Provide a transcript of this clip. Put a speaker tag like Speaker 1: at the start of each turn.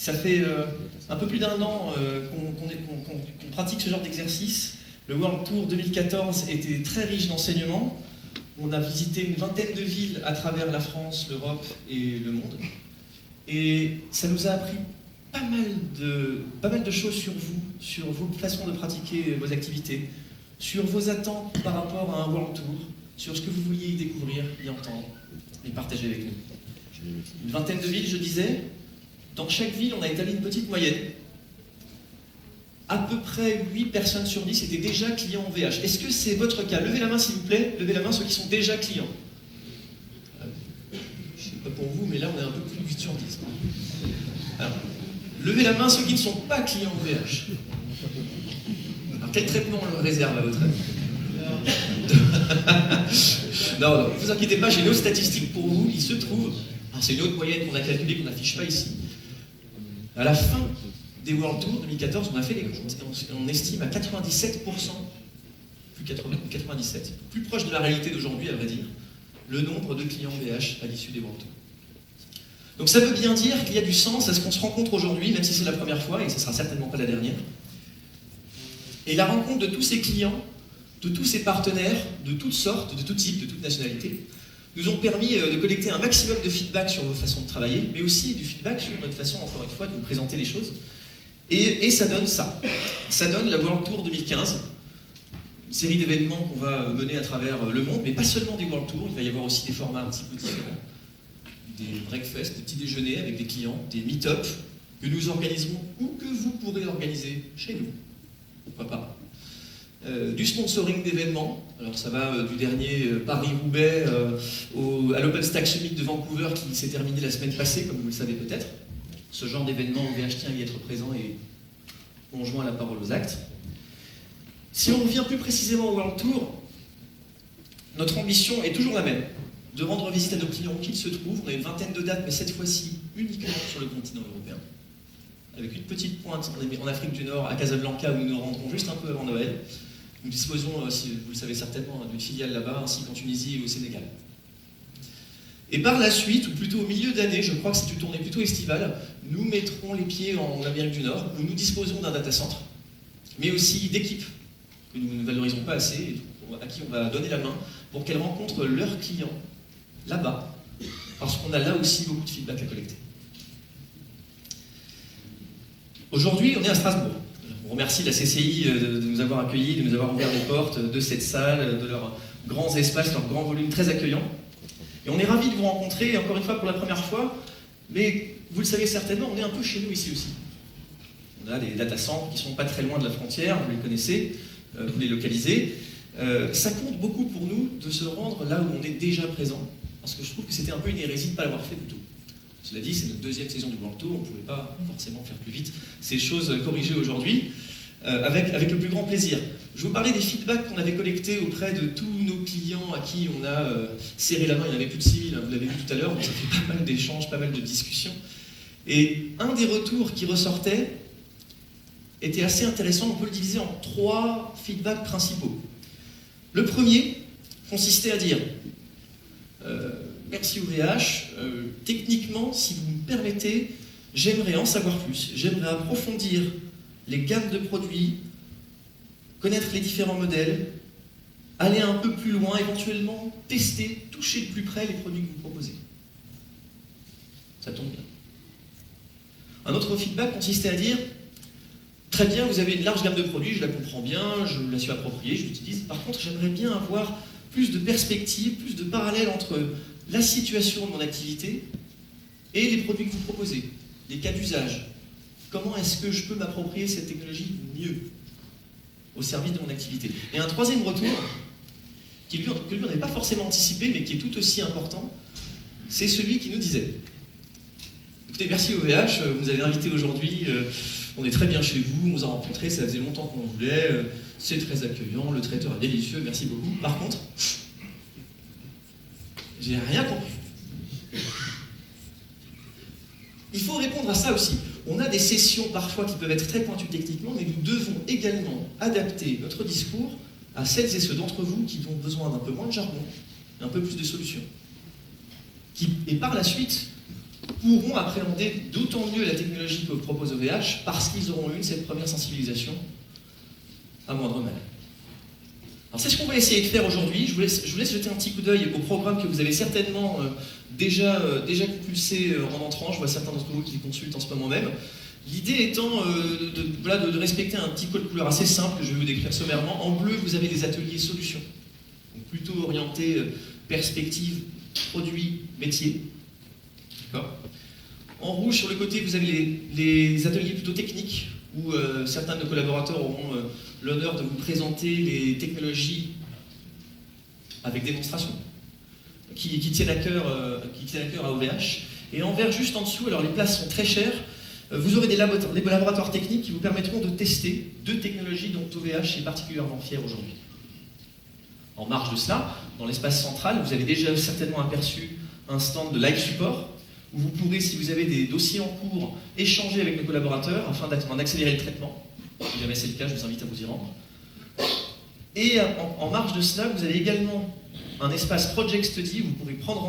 Speaker 1: Ça fait un peu plus d'un an qu'on pratique ce genre d'exercice. Le World Tour 2014 était très riche d'enseignements. On a visité une vingtaine de villes à travers la France, l'Europe et le monde. Et ça nous a appris pas mal de choses sur vous, sur vos façons de pratiquer vos activités, sur vos attentes par rapport à un World Tour, sur ce que vous vouliez y découvrir, y entendre et partager avec nous. Une vingtaine de villes, je disais. Dans chaque ville, on a établi une petite moyenne. À peu près 8 personnes sur 10 étaient déjà clients en VH. Est-ce que c'est votre cas? Levez la main s'il vous plaît, levez la main ceux qui sont déjà clients. Je ne sais pas pour vous, mais là on est un peu plus de 8 sur 10. Alors, levez la main ceux qui ne sont pas clients en VH. Alors quel traitement on leur réserve à votre avis? Non, ne vous inquiétez pas, j'ai une autre statistique pour vous. Il se trouve, c'est une autre moyenne qu'on a calculée, qu'on n'affiche pas ici. À la fin des World Tour 2014, on a fait les comptes et on estime à 97%, plus 80 ou 97, plus proche de la réalité d'aujourd'hui, à vrai dire, le nombre de clients VH à l'issue des World Tour. Donc ça veut bien dire qu'il y a du sens à ce qu'on se rencontre aujourd'hui, même si c'est la première fois, et ce ne sera certainement pas la dernière. Et la rencontre de tous ces clients, de tous ces partenaires, de toutes sortes, de tout type, de toute nationalité, nous ont permis de collecter un maximum de feedback sur vos façons de travailler, mais aussi du feedback sur notre façon, encore une fois, de vous présenter les choses. Et ça donne ça. Ça donne la World Tour 2015, une série d'événements qu'on va mener à travers le monde, mais pas seulement des World Tours, il va y avoir aussi des formats un petit peu différents. Des breakfasts, des petits déjeuners avec des clients, des meet-up que nous organiserons ou que vous pourrez organiser chez nous. Pourquoi pas. Du sponsoring d'événements, alors ça va du dernier Paris-Roubaix à l'OpenStack Summit de Vancouver qui s'est terminé la semaine passée, comme vous le savez peut-être. Ce genre d'événement, VH tient à y être présent et on joint la parole aux actes. Si on revient plus précisément au World Tour, notre ambition est toujours la même, de rendre visite à nos clients où qu'ils se trouvent. On a une vingtaine de dates, mais cette fois-ci uniquement sur le continent européen, avec une petite pointe en Afrique du Nord, à Casablanca, où nous nous rendrons juste un peu avant Noël. Nous disposons, si vous le savez certainement, d'une filiale là-bas, ainsi qu'en Tunisie et au Sénégal. Et par la suite, ou plutôt au milieu d'année, je crois que c'est une tournée plutôt estivale, nous mettrons les pieds en Amérique du Nord, où nous disposons d'un data center, mais aussi d'équipes que nous ne valorisons pas assez, et à qui on va donner la main, pour qu'elles rencontrent leurs clients là-bas, parce qu'on a là aussi beaucoup de feedback à collecter. Aujourd'hui, on est à Strasbourg. On remercie la CCI de nous avoir accueillis, de nous avoir ouvert les portes de cette salle, de leurs grands espaces, leur grand volume très accueillant. Et on est ravis de vous rencontrer, encore une fois pour la première fois, mais vous le savez certainement, on est un peu chez nous ici aussi. On a des data centers qui ne sont pas très loin de la frontière, vous les connaissez, vous les localisez. Ça compte beaucoup pour nous de se rendre là où on est déjà présent, parce que je trouve que c'était un peu une hérésie de ne pas l'avoir fait du tout. Cela dit, c'est notre deuxième saison du World Tour, on ne pouvait pas forcément faire plus vite. Ces choses corrigées aujourd'hui, avec le plus grand plaisir. Je vous parlais des feedbacks qu'on avait collectés auprès de tous nos clients à qui on a serré la main. Il y en avait plus de 6 000, vous l'avez vu tout à l'heure, donc ça fait pas mal d'échanges, pas mal de discussions. Et un des retours qui ressortait était assez intéressant, on peut le diviser en 3 feedbacks principaux. Le premier consistait à dire merci OVH, techniquement, si vous me permettez, j'aimerais en savoir plus, j'aimerais approfondir les gammes de produits, connaître les différents modèles, aller un peu plus loin, éventuellement tester, toucher de plus près les produits que vous proposez. Ça tombe bien. Un autre feedback consistait à dire très bien, vous avez une large gamme de produits, je la comprends bien, je me la suis appropriée, je l'utilise. Par contre, j'aimerais bien avoir plus de perspectives, plus de parallèles entre la situation de mon activité et les produits que vous proposez, les cas d'usage. Comment est-ce que je peux m'approprier cette technologie mieux au service de mon activité? Et un troisième retour, que lui on n'avait pas forcément anticipé, mais qui est tout aussi important, c'est celui qui nous disait écoutez, merci OVH, vous nous avez invité aujourd'hui, on est très bien chez vous, on vous a rencontré, ça faisait longtemps qu'on voulait, c'est très accueillant, le traiteur est délicieux, merci beaucoup. Par contre, j'ai rien compris. Il faut répondre à ça aussi. On a des sessions parfois qui peuvent être très pointues techniquement, mais nous devons également adapter notre discours à celles et ceux d'entre vous qui ont besoin d'un peu moins de jargon et un peu plus de solutions. Et par la suite, pourront appréhender d'autant mieux la technologie que propose OVH parce qu'ils auront eu cette première sensibilisation à moindre mal. Alors c'est ce qu'on va essayer de faire aujourd'hui. Je vous laisse jeter un petit coup d'œil au programme que vous avez certainement déjà compulsé en entrant. Je vois certains d'entre vous qui les consultent en ce moment même. L'idée étant de respecter un petit code couleur assez simple que je vais vous décrire sommairement. En bleu, vous avez des ateliers solutions, donc plutôt orientés perspective, produit, métier. En rouge, sur le côté, vous avez les ateliers plutôt techniques, où certains de nos collaborateurs auront l'honneur de vous présenter les technologies avec démonstration, qui tiennent à cœur à OVH. Et en vert, juste en dessous, alors les places sont très chères, vous aurez des laboratoires techniques qui vous permettront de tester deux technologies dont OVH est particulièrement fier aujourd'hui. En marge de cela, dans l'espace central, vous avez déjà certainement aperçu un stand de live support, où vous pourrez, si vous avez des dossiers en cours, échanger avec nos collaborateurs afin d'en accélérer le traitement. Si jamais c'est le cas, je vous invite à vous y rendre. Et en marge de cela, vous avez également un espace Project Study où vous pourrez prendre